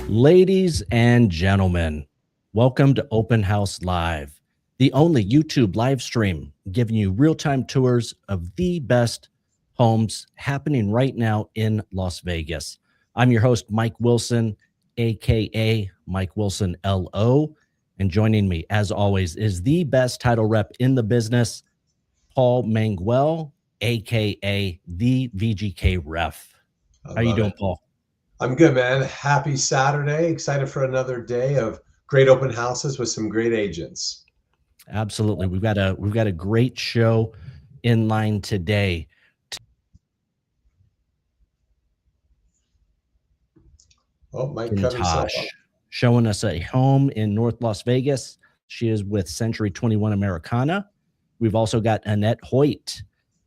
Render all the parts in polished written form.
Ladies and gentlemen, welcome to Open House Live, the only YouTube live stream giving you real-time tours of the best homes happening right now in Las Vegas. I'm your host, Mike Wilson, aka Mike Wilson LO, and joining me, as always, is the best title rep in the business, Paul Manguel, aka the VGK Ref. How you doing, Paul? I'm good, man. Happy Saturday. Excited for another day of great open houses with some great agents. Absolutely. We've got a great show in line today. Oh, Mike cut himself off. Showing us a home in North Las Vegas. She is with Century 21 Americana. We've also got Annette Hoyt,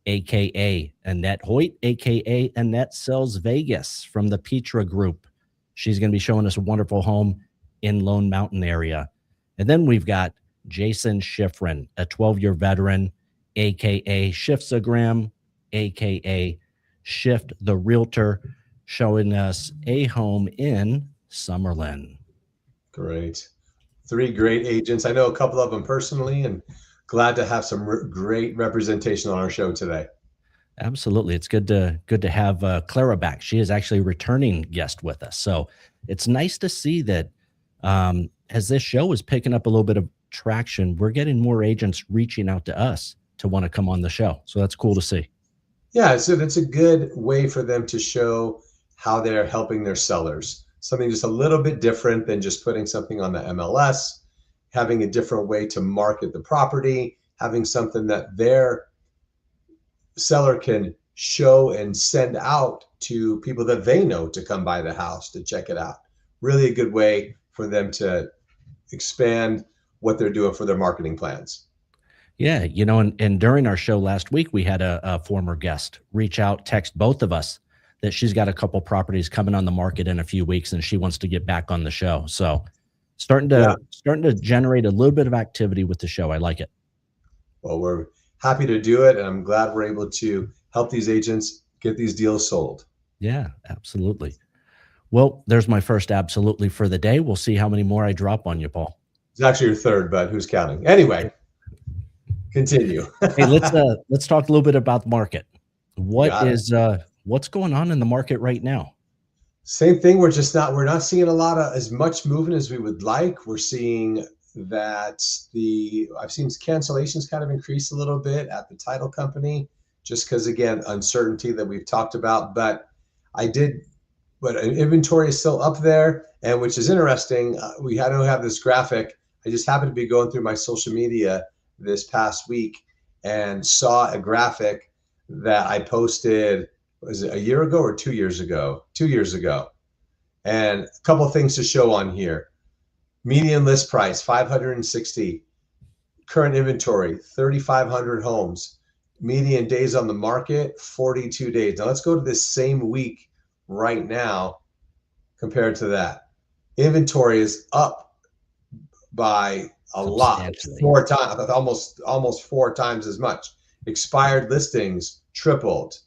aka Annette Hoyt, aka Annette Sells Vegas from the Petra group. She's going to be showing us a wonderful home in Lone Mountain area. And then we've got Jason Schifrin, a 12-year veteran, aka Shifsagram, aka Shift the Realtor, showing us a home in Summerlin. Great. 3 great agents. I know a couple of them personally, and glad to have some great representation on our show today. Absolutely. It's good to have Clara back. She is actually a returning guest with us. So it's nice to see that as this show is picking up a little bit of traction, we're getting more agents reaching out to us to want to come on the show. So that's cool to see. Yeah, so that's a good way for them to show how they're helping their sellers. Something just a little bit different than just putting something on the MLS, having a different way to market the property, having something that their seller can show and send out to people that they know to come by the house to check it out. Really a good way for them to expand what they're doing for their marketing plans. Yeah, and during our show last week, we had a former guest reach out, text both of us that she's got a couple properties coming on the market in a few weeks and she wants to get back on the show. So starting to generate a little bit of activity with the show. I like it. Well, we're happy to do it, and I'm glad we're able to help these agents get these deals sold. Yeah, absolutely. Well, there's my first absolutely for the day. We'll see how many more I drop on you, Paul. It's actually your third, but who's counting? Anyway, continue. Hey, let's talk a little bit about the market. What's going on in the market right now? Same thing. We're not seeing a lot of as much movement as we would like. We're seeing that I've seen cancellations kind of increase a little bit at the title company, just because, again, uncertainty that we've talked about. But inventory is still up there, and which is interesting. I don't have this graphic. I just happened to be going through my social media this past week and saw a graphic that I posted, was it a year ago or 2 years ago? 2 years ago. And a couple of things to show on here. Median list price, 560. Current inventory, 3,500 homes. Median days on the market, 42 days. Now let's go to this same week right now compared to that. Inventory is up by a lot, 4 times, almost 4 times as much. Expired listings tripled.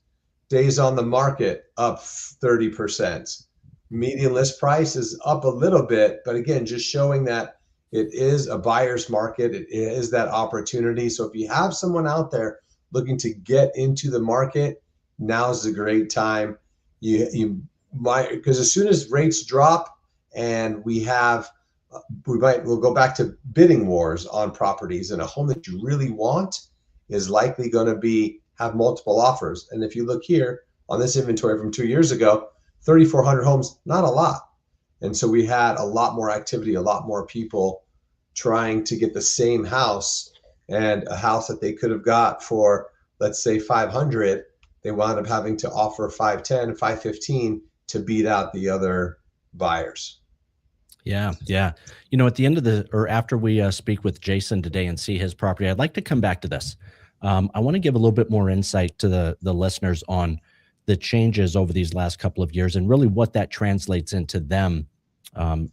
Days on the market up 30%. Median list price is up a little bit, but again, just showing that it is a buyer's market. It is that opportunity. So if you have someone out there looking to get into the market, now's a great time. You might, because as soon as rates drop and we'll go back to bidding wars on properties, and a home that you really want is likely going to have multiple offers. And if you look here on this inventory from 2 years ago, 3,400 homes, not a lot. And so we had a lot more activity, a lot more people trying to get the same house, and a house that they could have got for, let's say, 500, they wound up having to offer 510, 515 to beat out the other buyers. Yeah. At the end of after we speak with Jason today and see his property, I'd like to come back to this. I want to give a little bit more insight to the listeners on the changes over these last couple of years and really what that translates into them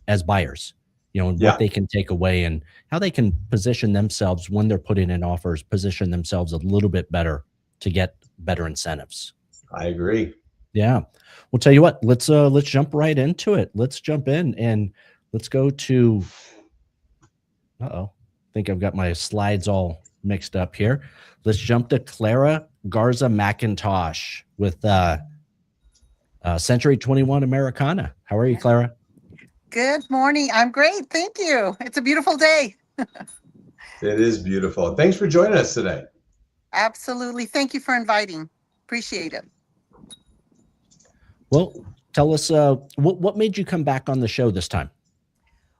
as buyers, and what they can take away and how they can position themselves when they're putting in offers, position themselves a little bit better to get better incentives. I agree. Yeah. We'll tell you what, let's jump right into it. Let's jump in and let's go to, I think I've got my slides all mixed up here. Let's jump to Clara Garza Mackintosh with Century 21 Americana. How are you, Clara? Good morning. I'm great. Thank you. It's a beautiful day. It is beautiful. Thanks for joining us today. Absolutely. Thank you for inviting. Appreciate it. Well, tell us what made you come back on the show this time?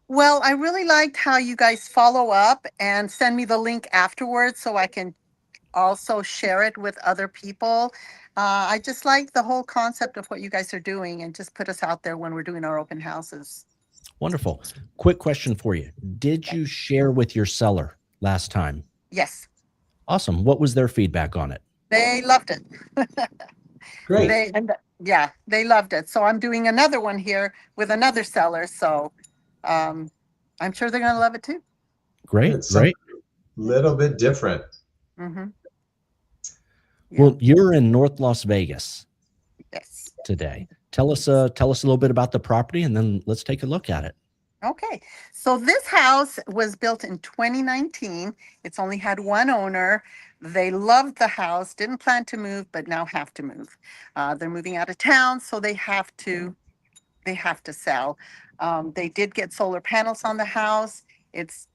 Well, I really liked how you guys follow up and send me the link afterwards so I can also share it with other people. I just like the whole concept of what you guys are doing and just put us out there when we're doing our open houses. Wonderful. Quick question for you. Did you share with your seller last time? Yes. Awesome. What was their feedback on it? They loved it. Great. They loved it. So I'm doing another one here with another seller. So I'm sure they're going to love it too. Great. Great. Little bit different. Mm-hmm. Yeah. Well, you're in North Las Vegas. Yes. Today. Tell us a little bit about the property and then let's take a look at it. Okay. So this house was built in 2019. It's only had one owner. They loved the house, didn't plan to move, but now have to move. They're moving out of town, so they have to sell. They did get solar panels on the house. It's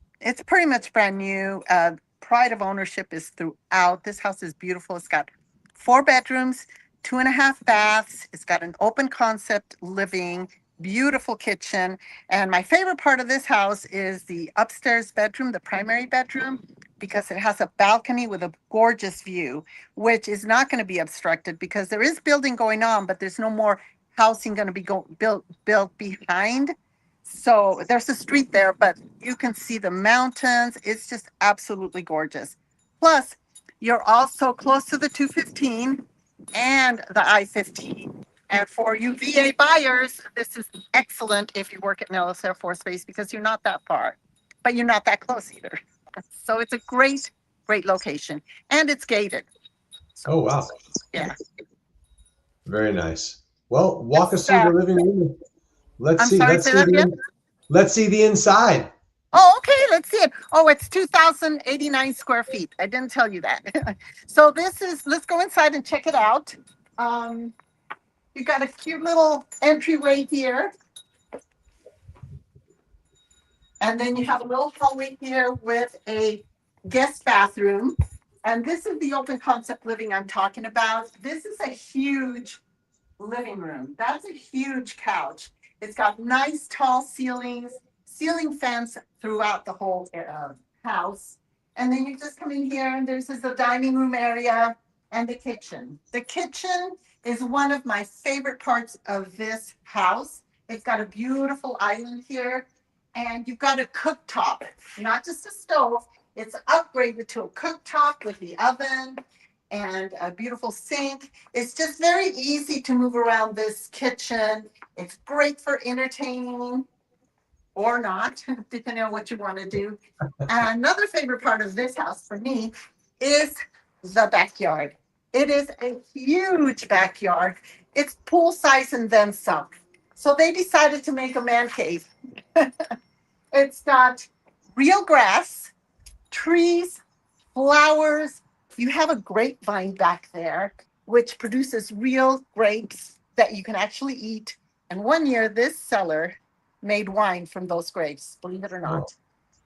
pretty much brand new. Pride of ownership is throughout. This house is beautiful. It's got 4 bedrooms, 2.5 baths. It's got an open concept living, beautiful kitchen. And my favorite part of this house is the upstairs bedroom, the primary bedroom, because it has a balcony with a gorgeous view, which is not going to be obstructed because there is building going on, but there's no more housing going to be built behind. So there's a street there, but you can see the mountains. It's just absolutely gorgeous. Plus, you're also close to the 215 and the I-15. And for you VA buyers, this is excellent if you work at Nellis Air Force Base because you're not that far, but you're not that close either. So it's a great, great location. And it's gated. So, oh, wow. Yeah. Very nice. Well, walk us through the living room. Let's see the inside. Oh, okay. Let's see it. Oh, it's 2,089 square feet. I didn't tell you that. So let's go inside and check it out. You got a cute little entryway here. And then you have a little hallway here with a guest bathroom. And this is the open concept living I'm talking about. This is a huge living room. That's a huge couch. It's got nice tall ceilings, ceiling fans throughout the whole house. And then you just come in here and there's the dining room area and the kitchen. The kitchen is one of my favorite parts of this house. It's got a beautiful island here and you've got a cooktop, not just a stove. It's upgraded to a cooktop with the oven and a beautiful sink. It's just very easy to move around this kitchen. It's great for entertaining or not, depending on what you want to do. And another favorite part of this house for me is the backyard. It is a huge backyard. It's pool size and then some. So they decided to make a man cave. It's got real grass, trees, flowers. You have a grapevine back there, which produces real grapes that you can actually eat. And one year, this seller made wine from those grapes, believe it or not. Oh.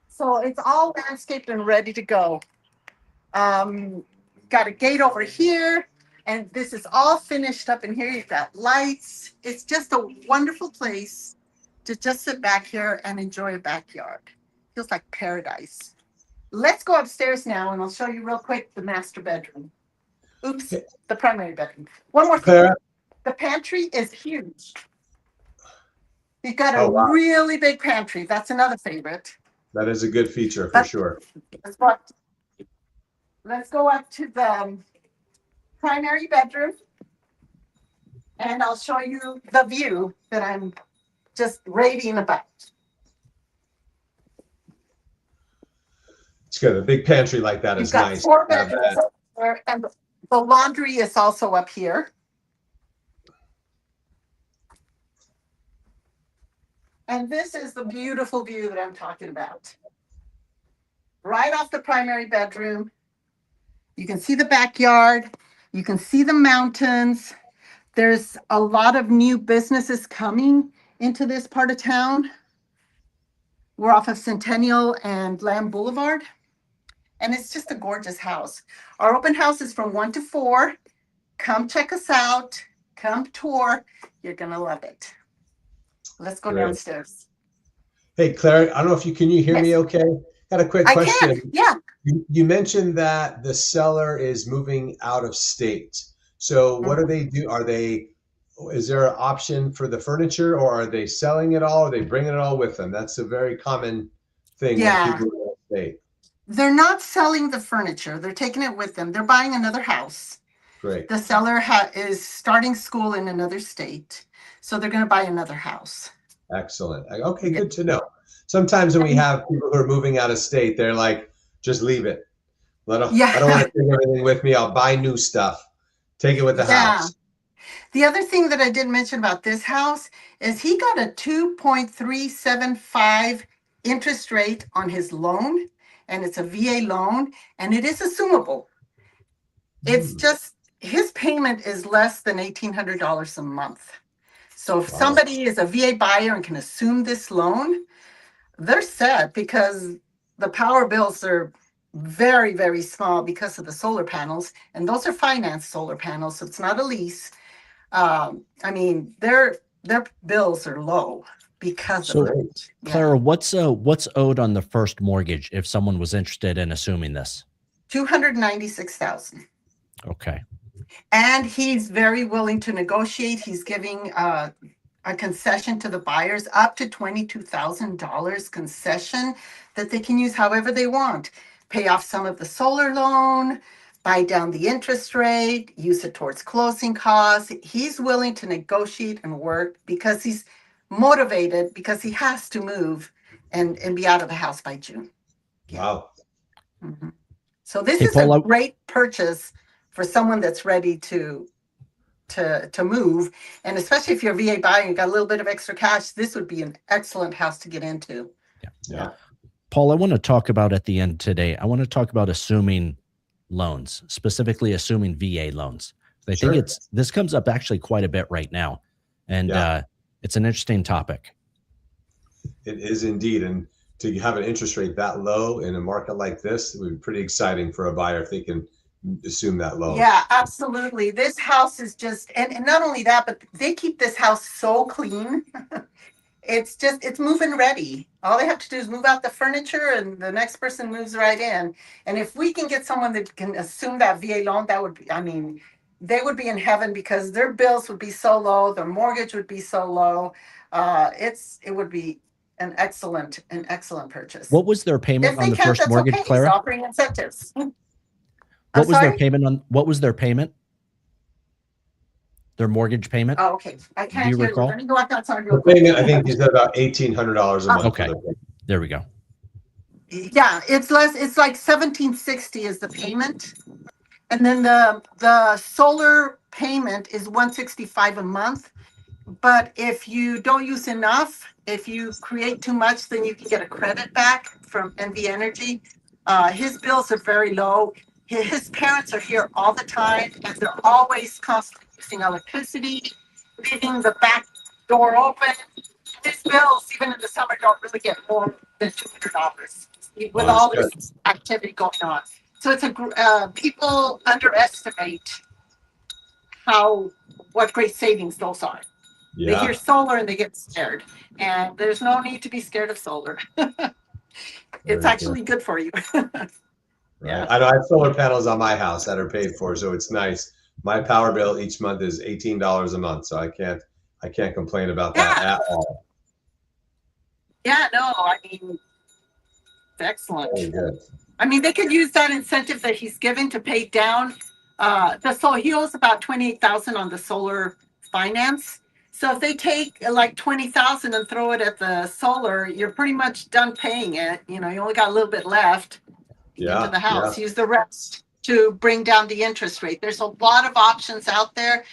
So it's all landscaped and ready to go. Got a gate over here, and this is all finished up in here. You've got lights. It's just a wonderful place to just sit back here and enjoy a backyard. Feels like paradise. Let's go upstairs now, and I'll show you real quick the master bedroom. Oops, the primary bedroom. One more thing. The pantry is huge. You've got a really big pantry. That's another favorite. That is a good feature for sure. Let's go up to the primary bedroom, and I'll show you the view that I'm just raving about. It's good. A big pantry like that is nice. You've got 4 bedrooms up there, and the laundry is also up here. And this is the beautiful view that I'm talking about. Right off the primary bedroom. You can see the backyard. You can see the mountains. There's a lot of new businesses coming into this part of town. We're off of Centennial and Lamb Boulevard. And it's just a gorgeous house. Our open house is from 1 to 4. Come check us out. Come tour. You're going to love it. Let's go Great. downstairs. Hey, Clara, I don't know if can you hear Yes. me okay? Got a quick I question. can. Yeah. You mentioned that the seller is moving out of state. So what do they do? Is there an option for the furniture, or are they selling it all? Or are they bringing it all with them? That's a very common thing Yeah. when people are out of state. They're not selling the furniture. They're taking it with them. They're buying another house. Great. The seller is starting school in another state. So they're going to buy another house. Excellent. Okay, good to know. Sometimes when we have people who are moving out of state, they're like, just leave it. I don't want to take everything with me. I'll buy new stuff. Take it with the house. The other thing that I didn't mention about this house is he got a 2.375 interest rate on his loan, and it's a VA loan, and it is assumable. It's just his payment is less than $1,800 a month. So if somebody is a VA buyer and can assume this loan, they're set because the power bills are very, very small because of the solar panels, and those are financed solar panels, so it's not a lease. I mean, their bills are low because of it. Clara, what's owed on the first mortgage if someone was interested in assuming this? $296,000. Okay. And he's very willing to negotiate. He's giving a concession to the buyers up to $22,000 concession that they can use however they want. Pay off some of the solar loan, buy down the interest rate, use it towards closing costs. He's willing to negotiate and work because he's motivated, because he has to move and be out of the house by June. Wow. Mm-hmm. So this is a great purchase for someone that's ready to move, and especially if you're a VA buyer and you got a little bit of extra cash, this would be an excellent house to get into. Yeah. Paul, I want to talk about at the end today, I want to talk about assuming loans, specifically assuming VA loans. I think this comes up actually quite a bit right now, and it's an interesting topic. It is indeed, and to have an interest rate that low in a market like this, it would be pretty exciting for a buyer if they can assume that loan. Yeah, absolutely. This house is just, and not only that, but they keep this house so clean. It's move-in ready. All they have to do is move out the furniture and the next person moves right in. And if we can get someone that can assume that VA loan, that would be, I mean, they would be in heaven because their bills would be so low, their mortgage would be so low. It would be an excellent purchase. What was their payment on the first mortgage, Clara? Offering incentives. What was their payment on? What was their payment? Their mortgage payment? Oh, okay. I can't hear you. Let me go outside real quick. quick. I think you said about $1,800 a month. Okay. There we go. Yeah, it's less. It's like $1,760 is the payment, and then the solar payment is $165 a month. But if you don't use enough, if you create too much, then you can get a credit back from NV Energy. His bills are very low. His parents are here all the time, and they're always constantly using electricity, leaving the back door open. His bills, even in the summer, don't really get more than $200 with all this activity going on. So it's people underestimate what great savings those are. Yeah. They hear solar and they get scared, and there's no need to be scared of solar. It's actually good for you. Yeah, I know I have solar panels on my house that are paid for, so it's nice. My power bill each month is $18 a month, so I can't complain about that at all. Yeah, no, I mean, it's excellent. Very good. I mean, they could use that incentive that he's given to pay down. He owes about $28,000 on the solar finance. So if they take like $20,000 and throw it at the solar, you're pretty much done paying it. You know, you only got a little bit left into the house. Use the rest to bring down the interest rate. There's a lot of options out there.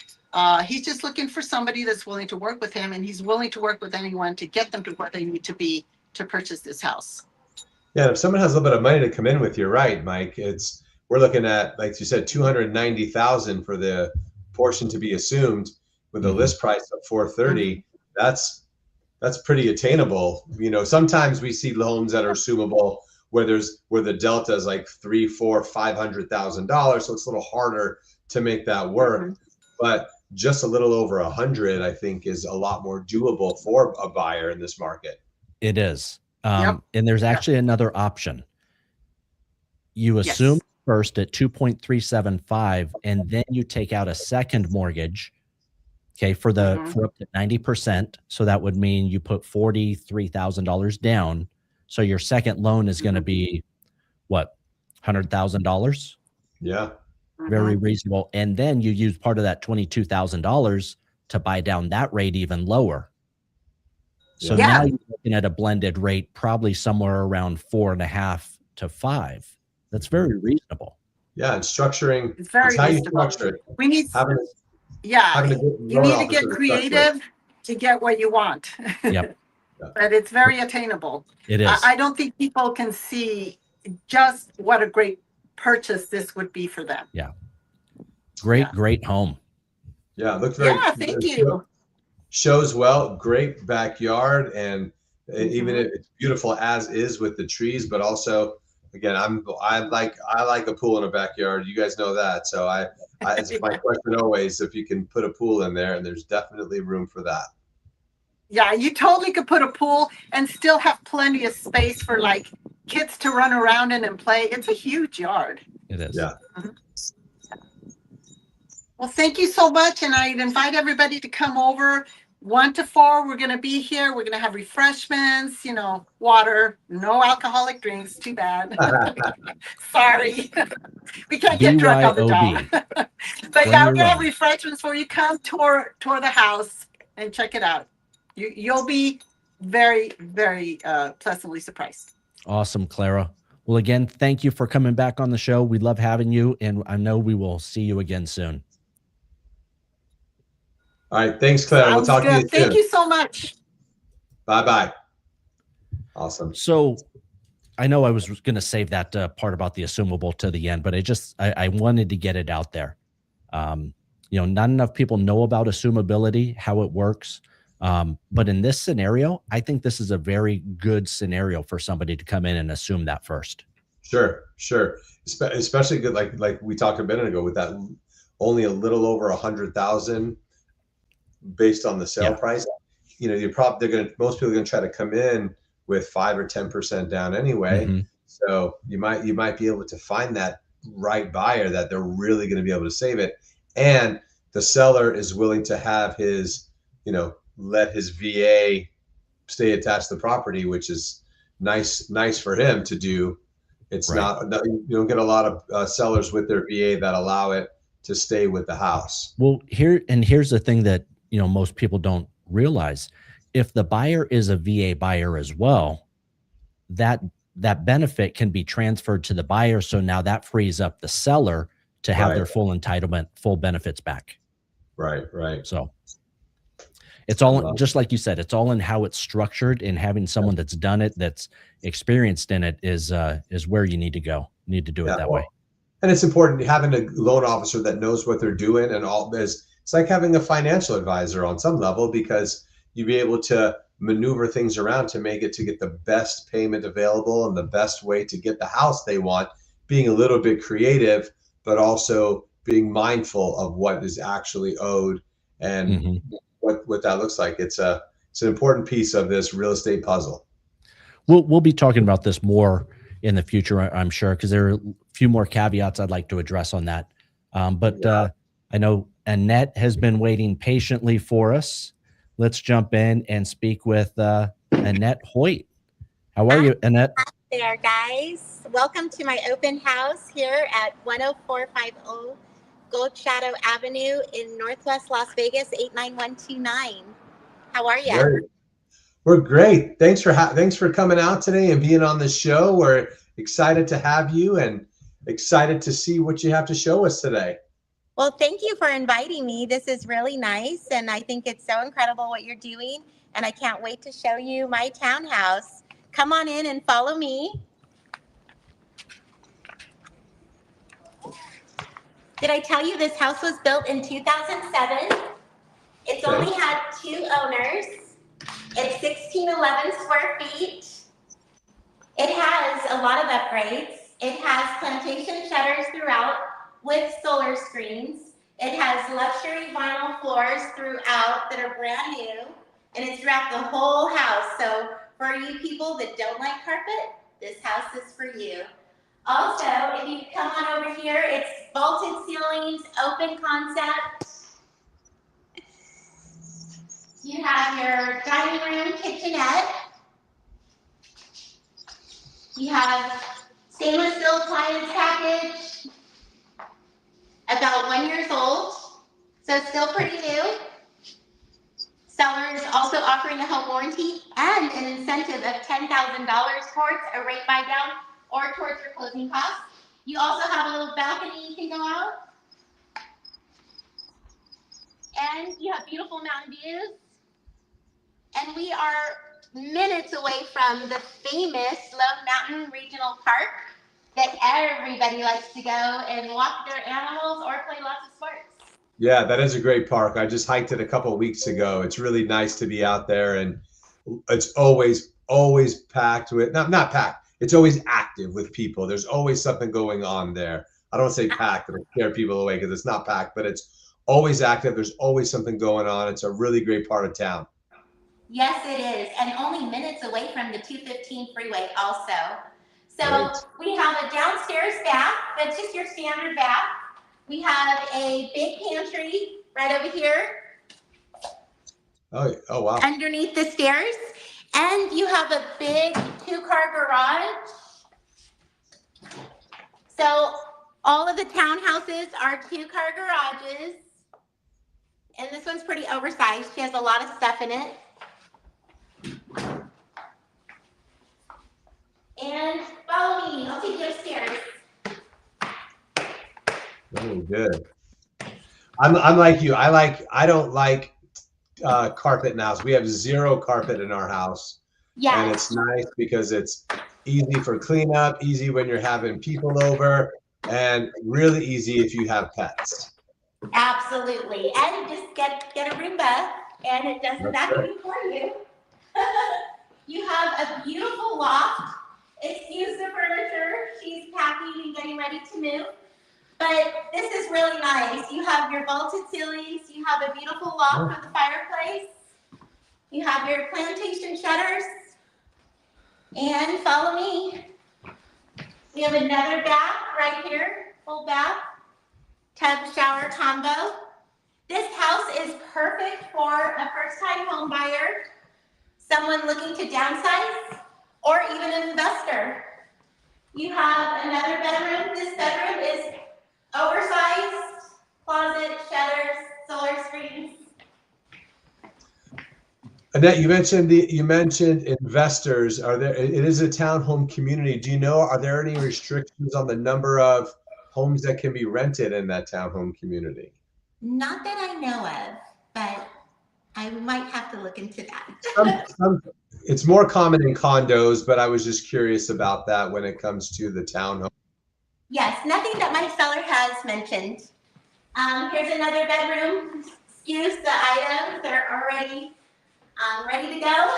He's just looking for somebody that's willing to work with him, and he's willing to work with anyone to get them to where they need to be to purchase this house. Yeah, if someone has a little bit of money to come in with, you're right, Mike. We're looking at, like you said, 290,000 for the portion to be assumed with a list price of 430. That's pretty attainable. You know, sometimes we see loans that are assumable where the delta is like $300,000, $400,000, $500,000, so it's a little harder to make that work. But just a little over 100, I think, is a lot more doable for a buyer in this market. It is. And there's actually another option. You assume first at 2.375, and then you take out a second mortgage, okay, for up to 90%. So that would mean you put $43,000 down. So your second loan is going to be what, $100,000? Yeah. Very reasonable. And then you use part of that $22,000 to buy down that rate even lower. So now you're looking at a blended rate, probably somewhere around 4.5 to 5. That's very reasonable. Yeah, and structuring. It's very how you reasonable. structure it. We need, you need to get creative to get what you want. Yep. But it's very attainable. It is. I don't think people can see just what a great purchase this would be for them. Yeah. Great home. Yeah, looks very. Yeah, thank you. Shows well, great backyard, and even if it's beautiful as is with the trees, but also, again, I like a pool in a backyard. You guys know that, so it's my question always if you can put a pool in there, and there's definitely room for that. Yeah, you totally could put a pool and still have plenty of space for like kids to run around in and play. It's a huge yard. It is. Yeah. Well, thank you so much, and I'd invite everybody to come over. 1 to 4, we're going to be here. We're going to have refreshments, you know, water, no alcoholic drinks. Too bad. Sorry. We can't get drunk on the job. But yeah, we're going to have refreshments where you come tour the house and check it out. You'll be very, very pleasantly surprised. Awesome, Clara. Well, again, thank you for coming back on the show. We love having you, and I know we will see you again soon. All right. Thanks, Clara. We'll talk to you soon. Thank you so much. Bye-bye. Awesome. So I know I was going to save that part about the assumable to the end, but I wanted to get it out there. You know, not enough people know about assumability, how it works. But in this scenario, I think this is a very good scenario for somebody to come in and assume that first. Sure. Especially good, like we talked a minute ago, with that only a little over 100,000 based on the sale price. You know, most people are gonna try to come in with 5 or 10% down anyway. So you might be able to find that right buyer that they're really going to be able to save it, and the seller is willing to have his, you know, let his VA stay attached to the property, which is nice for him to do. It's not, you don't get a lot of sellers with their VA that allow it to stay with the house. Well, here's the thing that, you know, most people don't realize. If the buyer is a VA buyer as well, that benefit can be transferred to the buyer. So now that frees up the seller to have their full entitlement, full benefits back. Right. So it's all, just like you said, it's all in how it's structured, and having someone that's done it, that's experienced in it is where you need to go. You need to do it that way. And it's important having a loan officer that knows what they're doing, and all this. It's like having a financial advisor on some level, because you'll be able to maneuver things around to make it to get the best payment available and the best way to get the house they want, being a little bit creative, but also being mindful of what is actually owed and what that looks like. It's an important piece of this real estate puzzle. We'll be talking about this more in the future, I'm sure, because there are a few more caveats I'd like to address on that. I know Annette has been waiting patiently for us. Let's jump in and speak with Annette Hoyt. How are you, Annette? Hi there, guys. Welcome to my open house here at 10450 Gold Shadow Avenue in Northwest Las Vegas, 89129. How are you? We're great. Thanks for coming out today and being on the show. We're excited to have you and excited to see what you have to show us today. Well, thank you for inviting me. This is really nice, and I think it's so incredible what you're doing, and I can't wait to show you my townhouse. Come on in and follow me. Did I tell you this house was built in 2007? It's Okay. only had 2 owners. It's 1611 square feet. It has a lot of upgrades. It has plantation shutters throughout with solar screens. It has luxury vinyl floors throughout that are brand new, and it's throughout the whole house. So for you people that don't like carpet, this house is for you. Also, if you come on over here, it's vaulted ceilings, open concept. You have your dining room kitchenette. You have stainless steel appliance package, about 1 year old, so still pretty new. Sellers also offering a home warranty and an incentive of $10,000 towards a rate buy down or towards your closing costs. You also have a little balcony you can go out. And you have beautiful mountain views. And we are minutes away from the famous Lone Mountain Regional Park that everybody likes to go and walk their animals or play lots of sports. Yeah, that is a great park. I just hiked it a couple of weeks ago. It's really nice to be out there, and it's always packed with, not packed. It's always active with people. There's always something going on there. I don't say packed, it'll scare people away because it's not packed, but it's always active. There's always something going on. It's a really great part of town. Yes, it is, and only minutes away from the 215 freeway also. So Right. we have a downstairs bath. That's just your standard bath. We have a big pantry right over here Oh wow. underneath the stairs. And you have a big 2-car garage. So all of the townhouses are 2-car garages. And this one's pretty oversized. She has a lot of stuff in it. And follow me, I'll take you upstairs. Very good. I'm like you. I don't like carpet in the house. We have 0 carpet in our house. Yes. And it's nice because it's easy for cleanup, easy when you're having people over, and really easy if you have pets. Absolutely. And just get a Roomba and it does the vacuuming for you. You have a beautiful loft. Excuse the furniture. She's packing and getting ready to move. But this is really nice. You have your vaulted ceilings. You have a beautiful loft with a fireplace. You have your plantation shutters. And follow me. We have another bath right here, full bath, tub shower combo. This house is perfect for a first-time home buyer, someone looking to downsize, or even an investor. You have another bedroom. This bedroom is oversized, closet, shutters, solar screens. Annette, you mentioned investors. It is a townhome community. Do you know, are there any restrictions on the number of homes that can be rented in that townhome community? Not that I know of, but I might have to look into that. It's more common in condos, but I was just curious about that when it comes to the townhome. Yes, nothing that my seller has mentioned. Here's another bedroom. Excuse the items. They're already ready to go.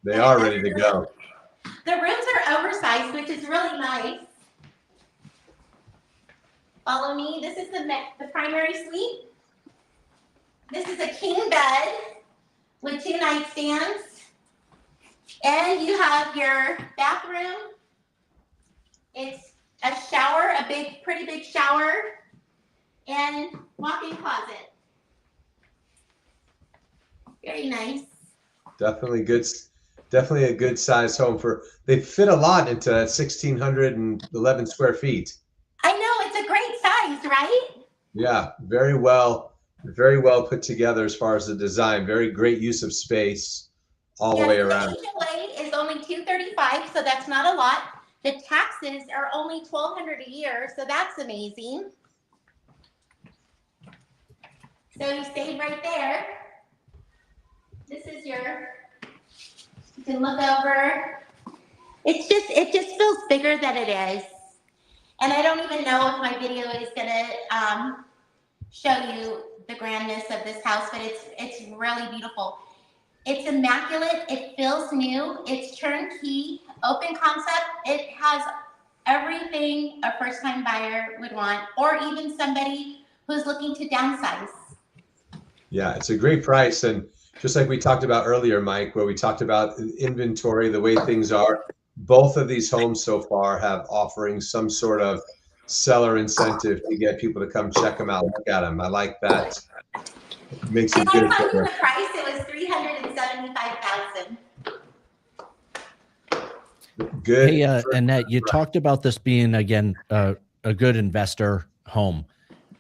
They are ready to go. The rooms are oversized, which is really nice. Follow me. This is the primary suite. This is a king bed with 2 nightstands. And you have your bathroom. It's a shower, pretty big shower, and walk-in closet. Very nice. Definitely a good size home they fit a lot into that 1,611 square feet. I know, it's a great size, right? Yeah, very well put together as far as the design. Very great use of space all the way around. The HOA is only $235, so that's not a lot. The taxes are only $1,200 a year, so that's amazing. So you stayed right there. This is your, you can look over. It just feels bigger than it is. And I don't even know if my video is gonna show you the grandness of this house, but it's really beautiful. It's immaculate, it feels new, it's turnkey, open concept. It has everything a first-time buyer would want, or even somebody who's looking to downsize. Yeah, it's a great price. And just like we talked about earlier, Mike, where we talked about inventory, the way things are, both of these homes so far have offering some sort of seller incentive to get people to come check them out, look at them. I like that. It makes it And good I for told you them. the price, it was $375,000. Good. Hey, Annette, you talked about this being, again, a good investor home.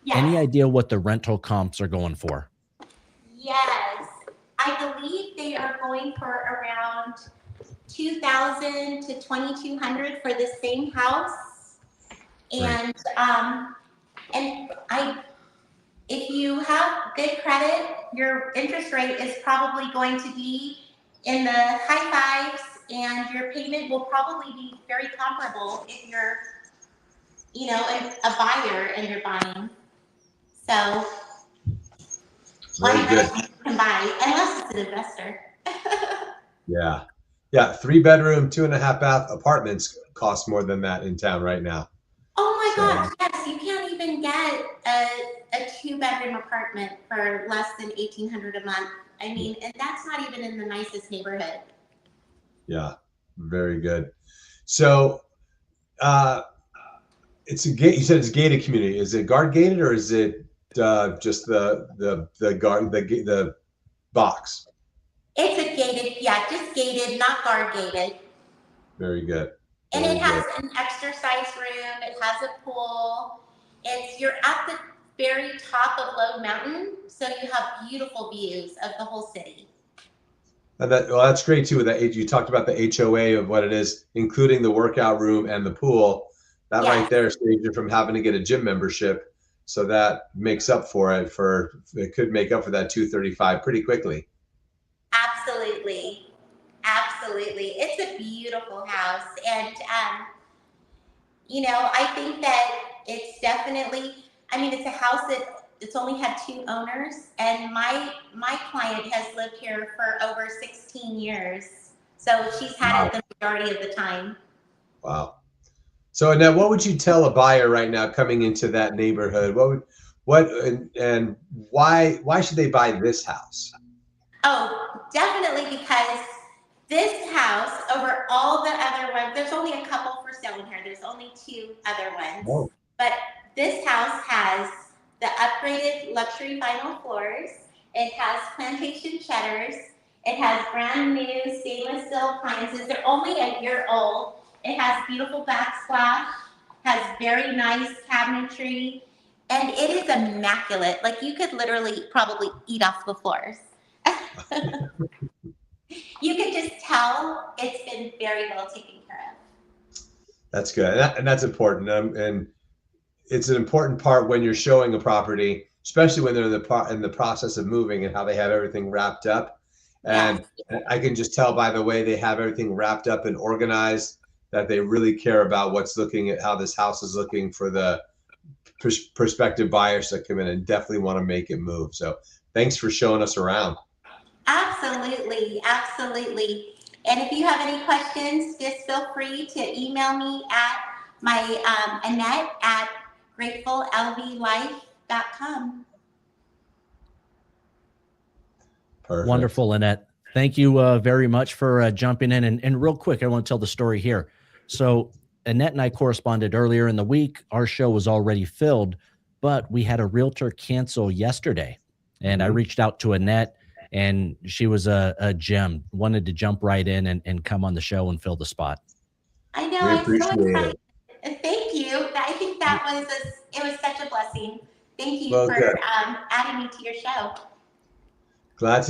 Yes. Any idea what the rental comps are going for? Yes, I believe they are going for around $2,000 to $2,200 for the same house. And if you have good credit, your interest rate is probably going to be in the high fives, and your payment will probably be very comparable if you're, a buyer and you're buying. So. Very good. You can buy, unless it's an investor. Yeah. Yeah. 3-bedroom, 2.5 bath apartments cost more than that in town right now. Oh my gosh, yes. You can't even get a 2-bedroom apartment for less than $1,800 a month. I mean, and that's not even in the nicest neighborhood. Yeah. Very good. So it's a gate. You said it's a gated community. Is it guard gated, or is it just the box? It's a gated, yeah, just gated, not guard gated. Very good. And Very it has good. an exercise room. It has a pool. You're at the very top of Low Mountain, so you have beautiful views of the whole city. And that's great too. With that, you talked about the HOA of what it is, including the workout room and the pool. That Yes. right there saves you from having to get a gym membership. So that makes up for it. It could make up for that $235 pretty quickly. Absolutely. Absolutely. It's a beautiful house. And, I think that it's definitely, it's a house that it's only had 2 owners. And my client has lived here for over 16 years. So she's had it the majority of the time. Wow. So Annette, what would you tell a buyer right now coming into that neighborhood? And why should they buy this house? Oh, definitely, because this house, over all the other ones, there's only a couple for sale in here. There's only 2 other ones. Whoa. But this house has the upgraded luxury vinyl floors. It has plantation shutters. It has brand new stainless steel appliances. They're only a year old. It has beautiful backsplash, has very nice cabinetry, and it is immaculate. Like, you could literally probably eat off the floors. You can just tell it's been very well taken care of. That's good, and that's important. And it's an important part when you're showing a property, especially when they're in the process of moving and how they have everything wrapped up. And Yes. I can just tell by the way they have everything wrapped up and organized that they really care about how this house is looking for the prospective buyers that come in and definitely want to make it move. So thanks for showing us around. Absolutely, absolutely. And if you have any questions, just feel free to email me at my Annette at gratefullvlife.com. Perfect. Wonderful, Annette. Thank you very much for jumping in. And real quick, I want to tell the story here. So Annette and I corresponded earlier in the week. Our show was already filled, but we had a realtor cancel yesterday. And I reached out to Annette, and she was a gem, wanted to jump right in and come on the show and fill the spot. I know, We I'm so appreciate excited. it. Thank you. I think that it was such a blessing. Thank you for good. adding me to your show. Glad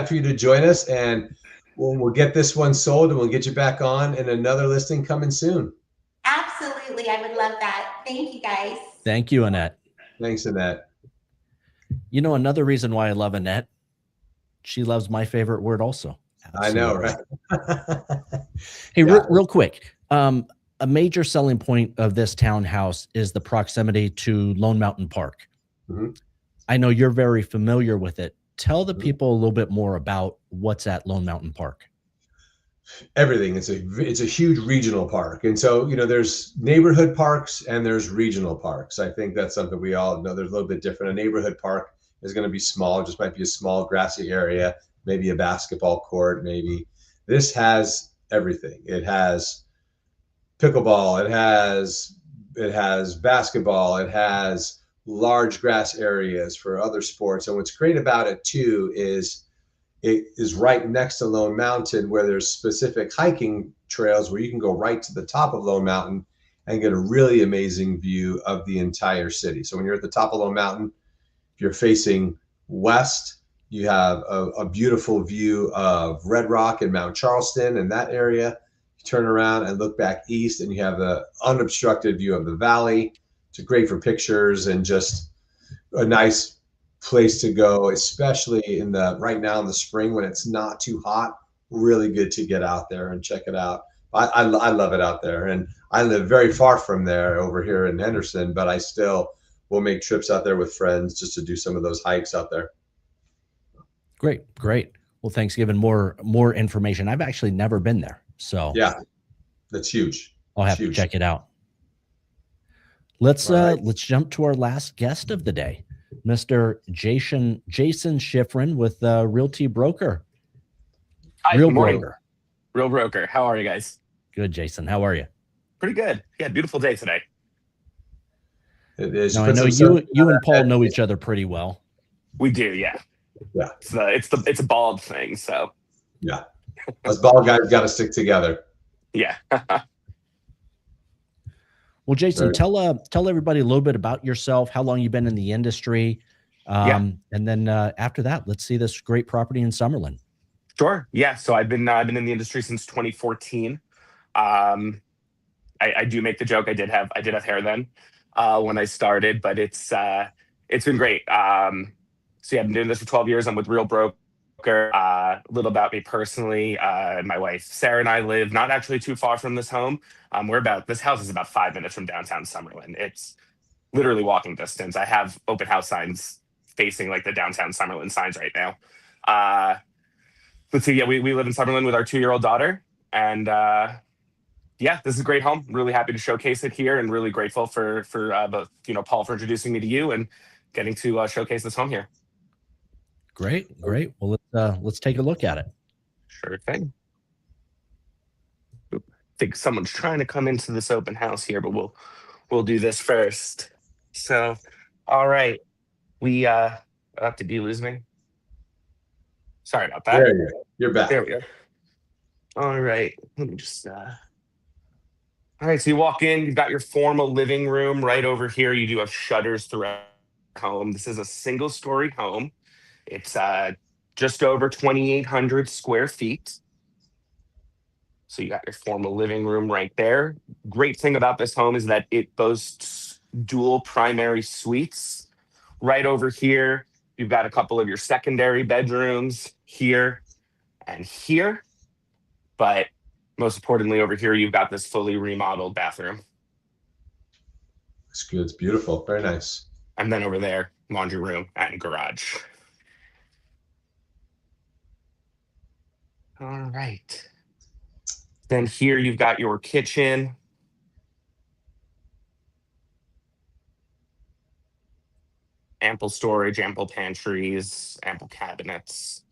for you to join us, and we'll get this one sold, and we'll get you back on in another listing coming soon. Absolutely. I would love that. Thank you, guys. Thank you, Annette. Thanks, Annette. You know, another reason why I love Annette, she loves my favorite word also. I know, Absolutely. right? Hey, Yeah. real quick. A major selling point of this townhouse is the proximity to Lone Mountain Park. Mhm. I know you're very familiar with it. Tell the Mhm. people a little bit more about what's at Lone Mountain Park. Everything. It's a huge regional park, and so there's neighborhood parks and there's regional parks. I think that's something we all know. There's a little bit different. A neighborhood park is going to be small, just might be a small grassy area, maybe a basketball court, maybe. This has everything. It has pickleball. It has basketball. It has large grass areas for other sports. And what's great about it too is it is right next to Lone Mountain, where there's specific hiking trails where you can go right to the top of Lone Mountain and get a really amazing view of the entire city. So when you're at the top of Lone Mountain, if you're facing west, you have a beautiful view of Red Rock and Mount Charleston and that area. You turn around and look back east, and you have the unobstructed view of the valley. It's great for pictures and just a nice place to go, especially right now in the spring when it's not too hot. Really good to get out there and check it out. I love it out there, and I live very far from there over here in Henderson, but I still will make trips out there with friends just to do some of those hikes out there. Great. Well, thanks for giving more information. I've actually never been there, so Yeah, that's huge. I'll have to check it out. Let's jump to our last guest of the day, Mr. Jason Schifrin with Realty Broker. Hi, Real good morning. Broker. Real Broker. How are you guys? Good, Jason. How are you? Pretty good. Yeah, beautiful day today. It is. Now, I know you and Paul know each other pretty well. We do, yeah. Yeah. It's a bald thing, so Yeah. Us bald guys got to stick together. yeah. Well, Jason, Very- tell everybody a little bit about yourself, how long you've been in the industry, and then after that, let's see this great property in Summerlin. Sure. Yeah. So I've been in the industry since 2014. I do make the joke. I did have hair then when I started, but it's been great. So yeah, I've been doing this for 12 years. I'm with Real Broker. A little about me personally. My wife Sarah and I live not actually too far from this home. This house is about 5 minutes from downtown Summerlin. It's literally walking distance. I have open house signs facing like the downtown Summerlin signs right now. Let's see. Yeah, we live in Summerlin with our 2-year-old daughter, and yeah, this is a great home. Really happy to showcase it here, and really grateful for both Paul for introducing me to you and getting to showcase this home here. Great. Well, let's take a look at it. Sure thing. I think someone's trying to come into this open house here, but we'll do this first. So, all right, we did you lose me? Sorry about that. There you go. You're back. There we go. All right, let me just. All right, so you walk in, you've got your formal living room right over here. You do have shutters throughout the home. This is a single-story home. It's just over 2,800 square feet. So you got your formal living room right there. Great thing about this home is that it boasts dual primary suites. Right over here, you've got a couple of your secondary bedrooms here and here. But most importantly, over here, you've got this fully remodeled bathroom. It's good. It's beautiful. Very nice. And then over there, laundry room and garage. All right. Then here you've got your kitchen. Ample storage, ample pantries, ample cabinets.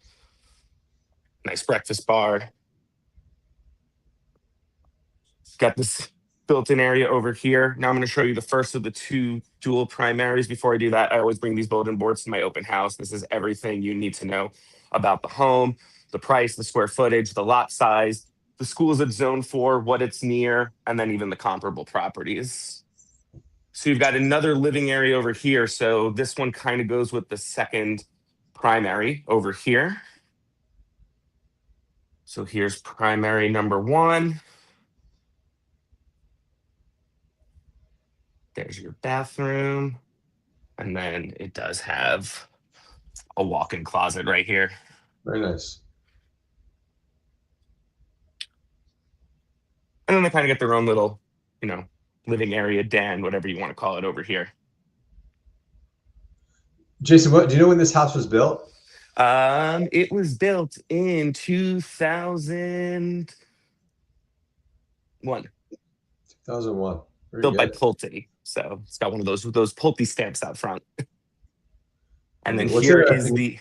Nice breakfast bar. Got this built-in area over here. Now I'm going to show you the first of the 2 dual primaries. Before I do that, I always bring these bulletin boards to my open house. This is everything you need to know about the home, the price, the square footage, the lot size, the schools it's zoned for, what it's near, and then even the comparable properties. So you've got another living area over here. So this one kind of goes with the second primary over here. So here's primary number 1. There's your bathroom. And then it does have a walk-in closet right here. Very nice. And then they kind of get their own little, living area, den, whatever you want to call it over here. Jason, do you know when this house was built? It was built in 2001. 2001. Very Built by good. Pulte. So it's got one of those Pulte stamps out front. And then What's here is interesting, the. You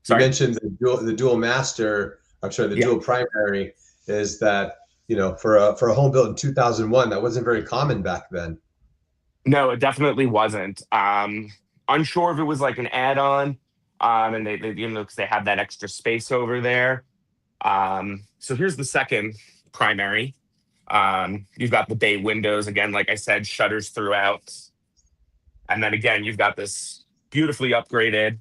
Sorry. mentioned the dual master. I'm sorry, the Yeah. dual primary is that, for a home built in 2001, that wasn't very common back then. No, it definitely wasn't. Unsure if it was like an add-on, and they because they have that extra space over there. So here's the second primary. You've got the bay windows again, like I said, shutters throughout, and then again you've got this beautifully upgraded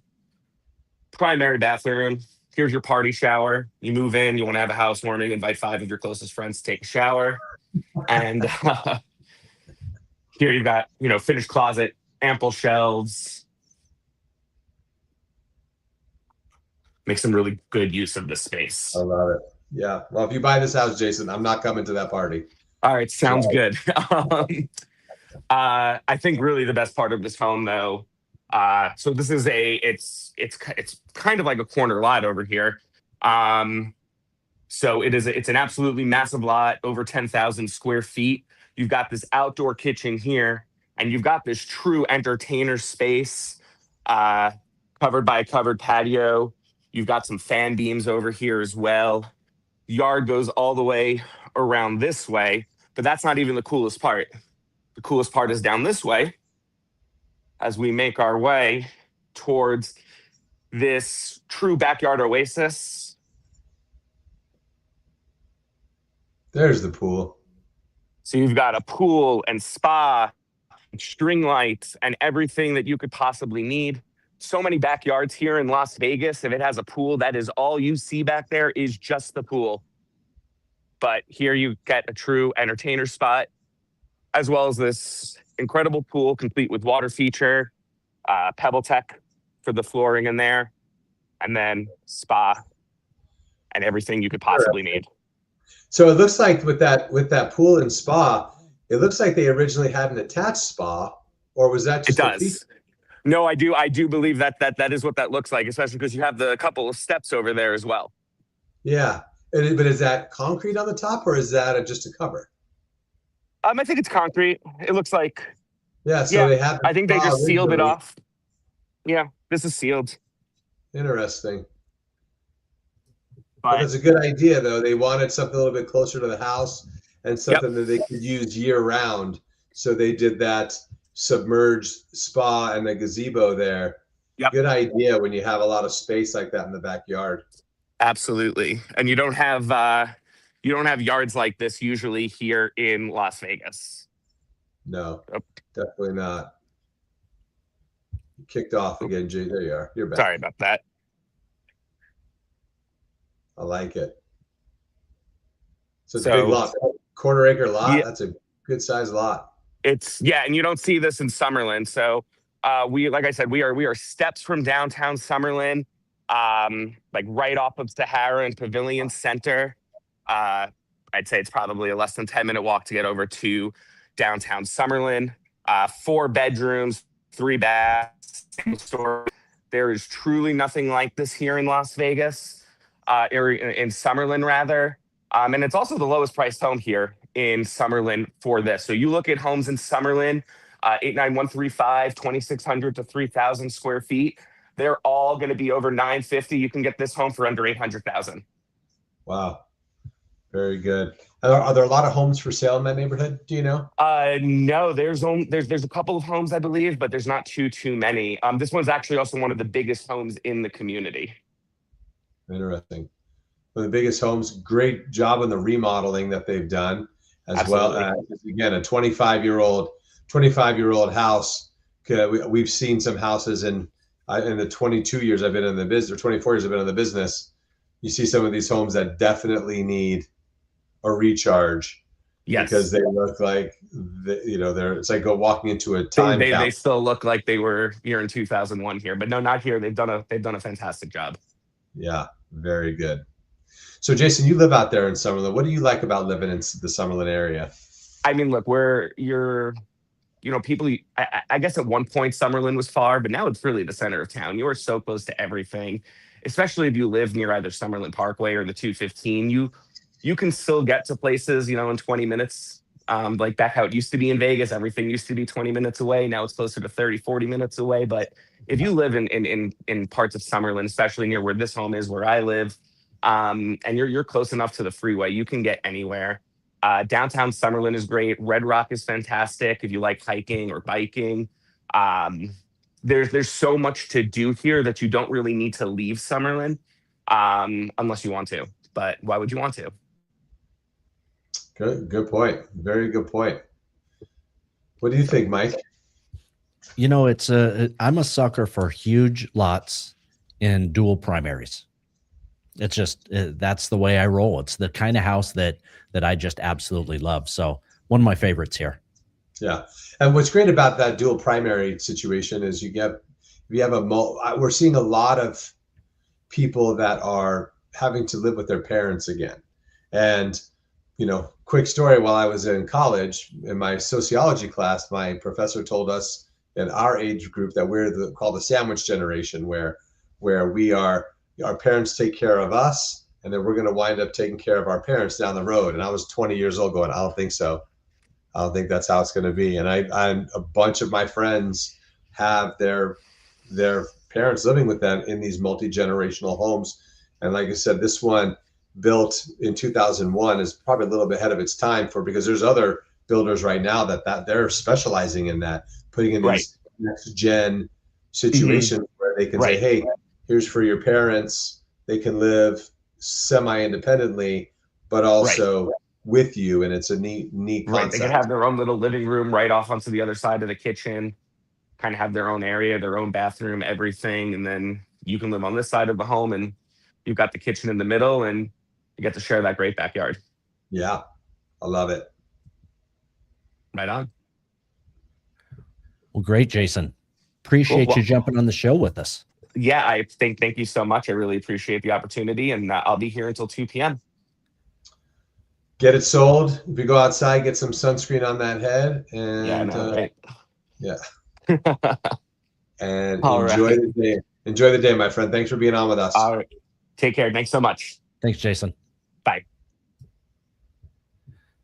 primary bathroom. Here's your party shower. You move in, you want to have a housewarming, invite 5 of your closest friends to take a shower, and here you've got finished closet, ample shelves. Make some really good use of this space. I love it. Yeah. Well, if you buy this house, Jason, I'm not coming to that party. All right, sounds good. I think really the best part of this home, though. So this is it's kind of like a corner lot over here. So it's an absolutely massive lot, over 10,000 square feet. You've got this outdoor kitchen here, and you've got this true entertainer space, covered by a covered patio. You've got some fan beams over here as well. Yard goes all the way around this way, but that's not even the coolest part. The coolest part is down this way as we make our way towards this true backyard oasis. There's the pool. So you've got a pool and spa, and string lights, and everything that you could possibly need. So many backyards here in Las Vegas. If it has a pool, that is all you see back there is just the pool. But here you get a true entertainer spot, as well as this incredible pool complete with water feature, Pebble Tech for the flooring in there, and then spa and everything you could possibly need. So it looks like with that pool and spa, it looks like they originally had an attached spa, or was that just It does. No, I do believe that is what that looks like, especially because you have the couple of steps over there as well. Yeah. But is that concrete on the top, or is that just a cover? I think it's concrete. It looks like. Yeah. So they have. I think they just sealed it off. Yeah, this is sealed. Interesting. But that's a good idea, though. They wanted something a little bit closer to the house and something that they could use year round. So they did that submerged spa and the gazebo there. Yep. Good idea when you have a lot of space like that in the backyard. Absolutely. And you don't have yards like this usually here in Las Vegas. No, definitely not. You kicked off again, Jay. There you are. You're back. Sorry about that. I like it. So it's a big lot, quarter-acre lot. Yeah. That's a good size lot. And you don't see this in Summerlin. So like I said, we are steps from downtown Summerlin, like right off of Sahara and Pavilion Center. I'd say it's probably a less than 10-minute walk to get over to downtown Summerlin. 4 bedrooms, 3 baths, single story. There is truly nothing like this here in Las Vegas. In Summerlin, rather. And it's also the lowest priced home here in Summerlin for this. So you look at homes in Summerlin, 89135, 2,600 to 3,000 square feet. They're all going to be over $950. You can get this home for under $800,000. Wow. Very good. Are there a lot of homes for sale in that neighborhood? Do you know? No, there's a couple of homes, I believe, but there's not too many. This one's actually also one of the biggest homes in the community. Interesting. One of the biggest homes. Great job on the remodeling that they've done, as Absolutely. well as, again, a 25-year-old house. We've seen some houses in the 22 years I've been in the business, or 24 years I've been in the business. You see some of these homes that definitely need a recharge. Yes. Because they look like, it's like walking into a time They capsule. still look like they were here in 2001 here, but no, not here. They've done a fantastic job. Yeah, very good. So Jason, you live out there in Summerlin. What do you like about living in the Summerlin area? I mean, look, people, I guess at one point Summerlin was far, but now it's really the center of town. You are so close to everything, especially if you live near either Summerlin Parkway or the 215. You can still get to places, in 20 minutes. Like back how it used to be in Vegas, everything used to be 20 minutes away. Now it's closer to 30, 40 minutes away. But if you live in parts of Summerlin, especially near where this home is, where I live, and you're close enough to the freeway, you can get anywhere. Downtown Summerlin is great. Red Rock is fantastic if you like hiking or biking. There's so much to do here that you don't really need to leave Summerlin unless you want to. But why would you want to? Good point. Very good point. What do you think, Mike? I'm a sucker for huge lots in dual primaries. It's just that's the way I roll. It's the kind of house that I just absolutely love. So one of my favorites here. Yeah, and what's great about that dual primary situation is we're seeing a lot of people that are having to live with their parents again. And quick story: while I was in college in my sociology class, my professor told us in our age group that we're called the sandwich generation, where our parents take care of us, and then we're going to wind up taking care of our parents down the road. And I was 20 years old going, I don't think so. I don't think that's how it's going to be. And I'm a bunch of my friends have their parents living with them in these multi-generational homes. And like I said, this one built in 2001 is probably a little bit ahead of its time because there's other builders right now that they're specializing in that, putting in these next gen situations where they can say, hey, here's for your parents. They can live semi-independently, but also with you. And it's a neat concept. Right. They can have their own little living room right off onto the other side of the kitchen, kind of have their own area, their own bathroom, everything. And then you can live on this side of the home and you've got the kitchen in the middle and you get to share that great backyard. Yeah, I love it. Right on. Well, great, Jason. Appreciate you jumping on the show with us. Yeah, thank you so much. I really appreciate the opportunity, and I'll be here until 2 p.m. Get it sold. If you go outside, get some sunscreen on that head, and and enjoy the day. Enjoy the day, my friend. Thanks for being on with us. All right. Take care. Thanks so much. Thanks, Jason. Bye.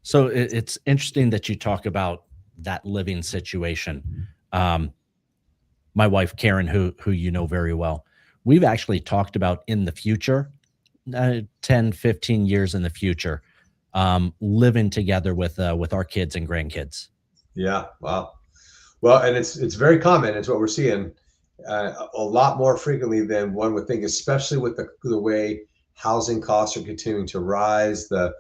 So it's interesting that you talk about that living situation. My wife, Karen, who you know very well, we've actually talked about in the future, 10, 15 years in the future, living together with our kids and grandkids. Yeah. Wow. Well, and it's very common. It's what we're seeing a lot more frequently than one would think, especially with the way housing costs are continuing to rise, the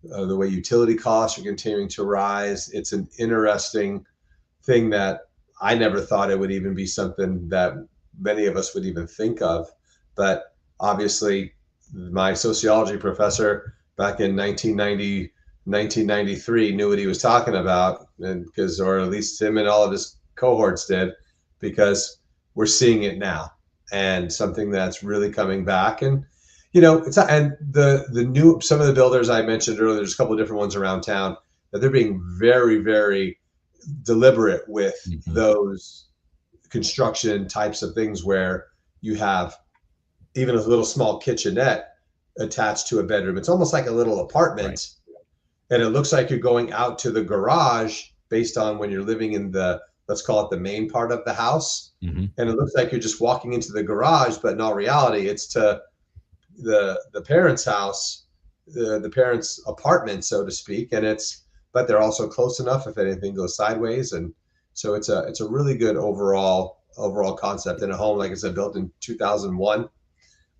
way utility costs are continuing to rise. It's an interesting thing that I never thought it would even be something that many of us would even think of. But obviously, my sociology professor back in 1993 knew what he was talking about, or at least him and all of his cohorts did, because we're seeing it now, and something that's really coming back. And some of the builders I mentioned earlier, there's a couple of different ones around town that they're being very, very deliberate with those construction types of things, where you have even a little small kitchenette attached to a bedroom. It's almost like a little apartment, and it looks like you're going out to the garage based on when you're living in let's call it the main part of the house. And it looks like you're just walking into the garage, but in all reality, it's to the parents' house, the parents' apartment, so to speak. But they're also close enough if anything goes sideways. And so it's a really good overall concept in a home, like I said, built in 2001.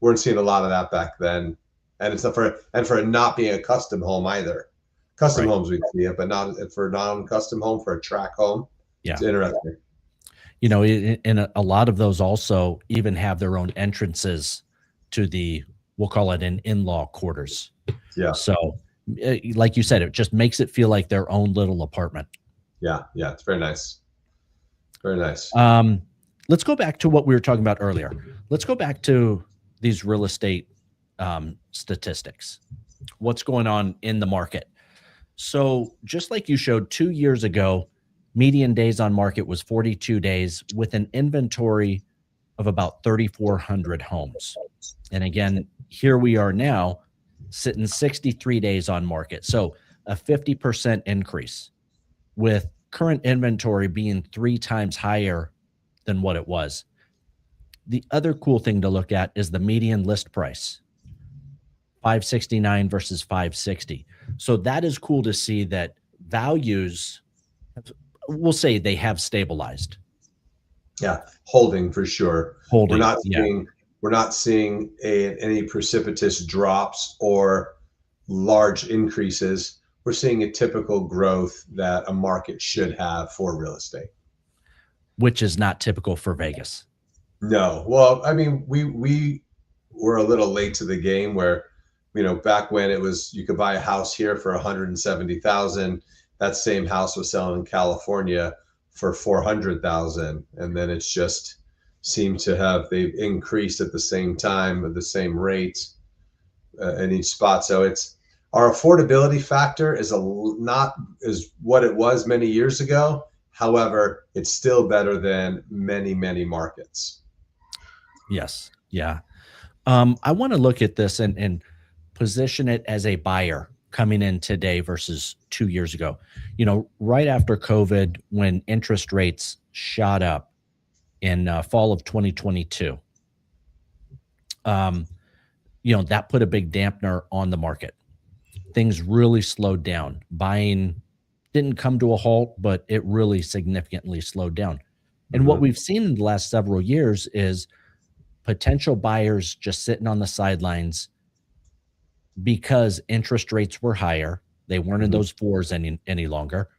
Weren't seeing a lot of that back then. And it's for it not being a custom home either. Custom homes we see it, but not for non-custom home, for a track home. Yeah. It's interesting. And a lot of those also even have their own entrances to we'll call it an in-law quarters. Yeah. So like you said, it just makes it feel like their own little apartment. Yeah, it's very nice. Very nice. Let's go back to what we were talking about earlier. Let's go back to these real estate statistics. What's going on in the market? So just like you showed 2 years ago, median days on market was 42 days with an inventory of about 3,400 homes. And again, here we are now sitting 63 days on market. So a 50% increase, with current inventory being 3 times higher than what it was. The other cool thing to look at is the median list price, 569 versus 560. So that is cool to see that values, we'll say they have stabilized. Yeah, holding for sure. Holding, We're not seeing any precipitous drops or large increases. We're seeing a typical growth that a market should have for real estate, which is not typical for Vegas. No, well, I mean, we were a little late to the game where, back when it was, you could buy a house here for 170,000. That same house was selling in California for 400,000, and then it's just seemed to have, they've increased at the same time at the same rate in each spot. So it's, our affordability factor is not as what it was many years ago. However, it's still better than many markets. Yes. Yeah. I want to look at this and position it as a buyer coming in today versus 2 years ago. Right after COVID, when interest rates shot up in fall of 2022, that put a big dampener on the market. Things really slowed down. Buying didn't come to a halt, but it really significantly slowed down. And what we've seen in the last several years is potential buyers just sitting on the sidelines because interest rates were higher. They weren't in those fours any longer.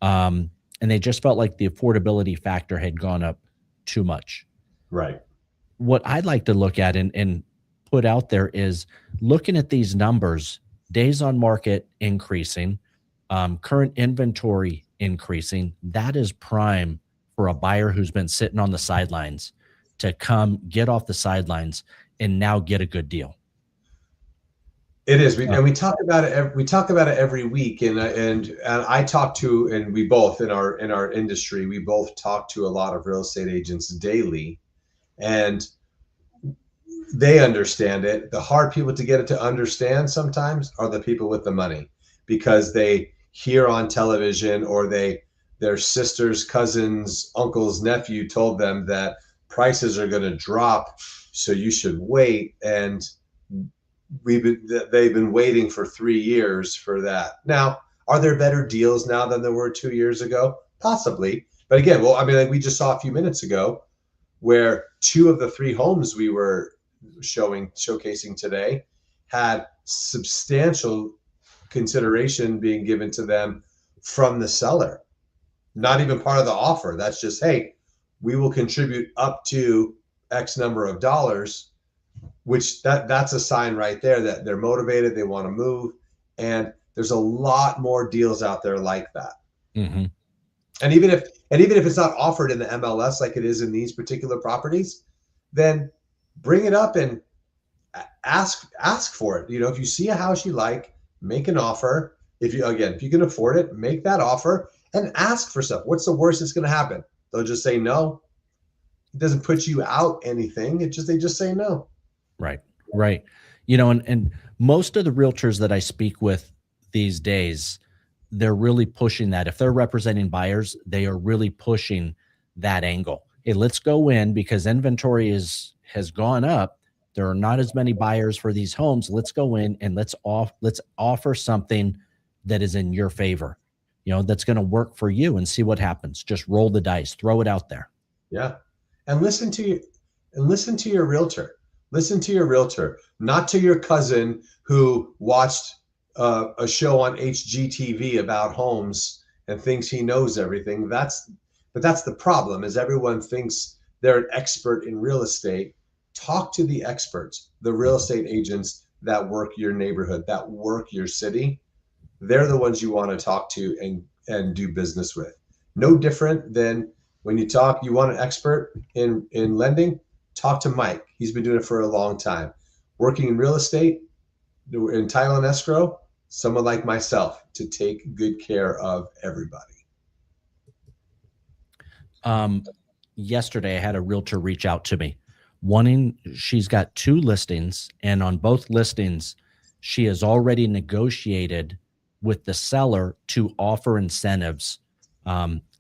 And they just felt like the affordability factor had gone up too much. Right. What I'd like to look at and put out there is looking at these numbers, days on market increasing, current inventory increasing. That is prime for a buyer who's been sitting on the sidelines to come get off the sidelines and now get a good deal. It is, and we talk about it. We talk about it every week, and I talk to, and we both in our industry, we both talk to a lot of real estate agents daily, and they understand it. The hard people to get it to understand sometimes are the people with the money, because they hear on television or their sisters, cousins, uncles, nephew told them that prices are going to drop, so you should wait. And they've been waiting for 3 years for that. Now, are there better deals now than there were 2 years ago? Possibly. But again, well, I mean, like we just saw a few minutes ago where 2 of the 3 homes we were showcasing today had substantial consideration being given to them from the seller. Not even part of the offer. That's just, hey, we will contribute up to X number of dollars, which that's a sign right there that they're motivated, they want to move. And there's a lot more deals out there like that. And even if it's not offered in the MLS like it is in these particular properties, then bring it up and ask for it. If you see a house you like, make an offer. If you can afford it, make that offer and ask for stuff. What's the worst that's going to happen? They'll just say no. It doesn't put you out anything. They just say no. Right. And most of the realtors that I speak with these days, they're really pushing that. If they're representing buyers, they are really pushing that angle. Hey, let's go in because inventory has gone up. There are not as many buyers for these homes. Let's go in and let's offer something that is in your favor, that's going to work for you, and see what happens. Just roll the dice, throw it out there. Yeah. And listen to your realtor. Listen to your realtor, not to your cousin who watched a show on HGTV about homes and thinks he knows everything. But that's the problem, is everyone thinks they're an expert in real estate. Talk to the experts, the real estate agents that work your neighborhood, that work your city, they're the ones you want to talk to and do business with. No different than when you want an expert in lending, talk to Mike. He's been doing it for a long time. Working in real estate, in title and escrow, someone like myself to take good care of everybody. Yesterday I had a realtor reach out to me she's got 2 listings, and on both listings she has already negotiated with the seller to offer incentives,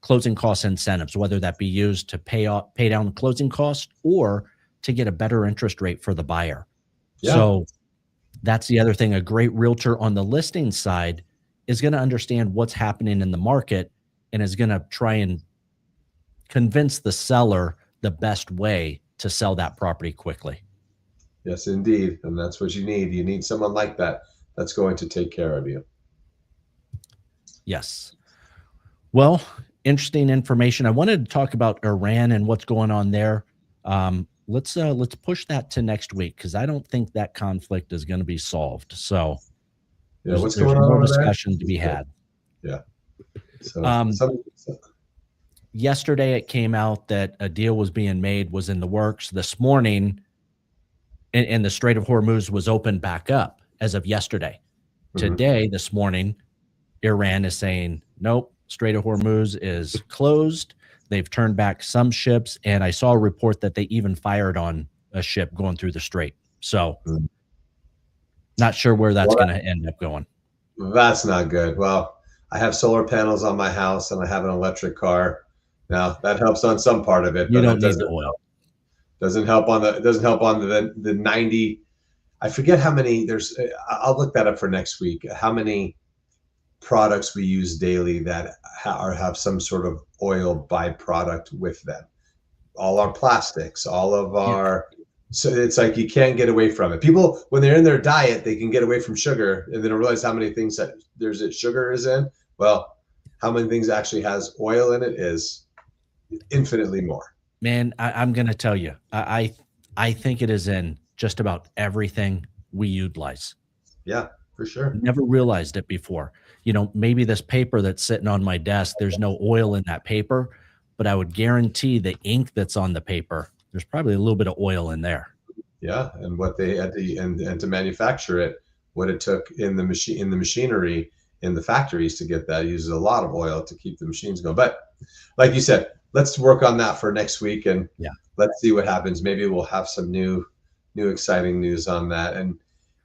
closing cost incentives, whether that be used to pay down the closing cost or to get a better interest rate for the buyer. Yeah. So that's the other thing. A great realtor on the listing side is going to understand what's happening in the market and is going to try and convince the seller the best way to sell that property quickly. Yes, indeed. And that's what you need. You need someone like that that's going to take care of you. Yes. Well, interesting information. I wanted to talk about Iran and what's going on there. Let's push that to next week, because I don't think that conflict is going to be solved. So yeah, what's going on? More discussion to be had. Yeah. So yesterday it came out that a deal was being made, was in the works. This morning, and the Strait of Hormuz was opened back up as of yesterday. Today, this morning, Iran is saying, nope, Strait of Hormuz is closed. They've turned back some ships, and I saw a report that they even fired on a ship going through the strait. So not sure where that's going to end up going. That's not good. Well, I have solar panels on my house and I have an electric car. Now that helps on some part of it. You don't need the oil. Doesn't help on the 90. I forget how many there's. I'll look that up for next week. How many products we use daily that have some sort of oil byproduct with them? All our plastics, all of our. So it's like you can't get away from it. People, when they're in their diet, they can get away from sugar, and they don't realize how many things that sugar is in. Well, how many things actually has oil in it is infinitely more. Man, I'm going to tell you, I think it is in just about everything we utilize. Yeah, for sure. Never realized it before. You know, maybe this paper that's sitting on my desk, there's no oil in that paper, but I would guarantee the ink that's on the paper, there's probably a little bit of oil in there. Yeah, and what they had to and to manufacture it, what it took in the machinery in the factories to get that uses a lot of oil to keep the machines going. But like you said, let's work on that for next week, and let's see what happens. Maybe we'll have some new exciting news on that.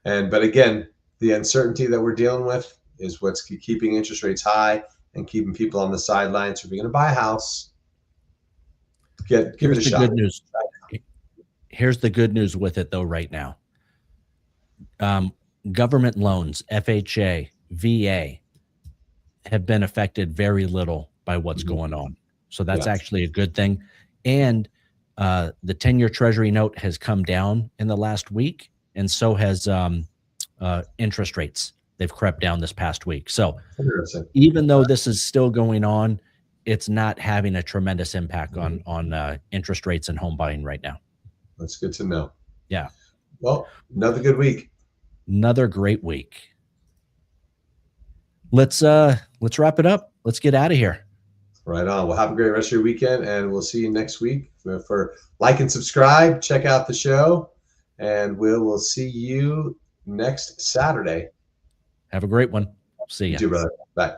But again, the uncertainty that we're dealing with is what's keeping interest rates high and keeping people on the sidelines. So if you're going to buy a house, give it a shot. Good news. Here's the good news with it, though. Right now, government loans, FHA, VA, have been affected very little by what's going on. So that's actually a good thing. And the 10-year Treasury note has come down in the last week, and so has interest rates. They've crept down this past week. So even though this is still going on, it's not having a tremendous impact on interest rates and home buying right now. That's good to know. Yeah. Well, another good week. Another great week. Let's wrap it up. Let's get out of here. Right on. Well, have a great rest of your weekend, and we'll see you next week. For like and subscribe, check out the show, and we'll see you next Saturday. Have a great one. See you. You too, brother. Bye.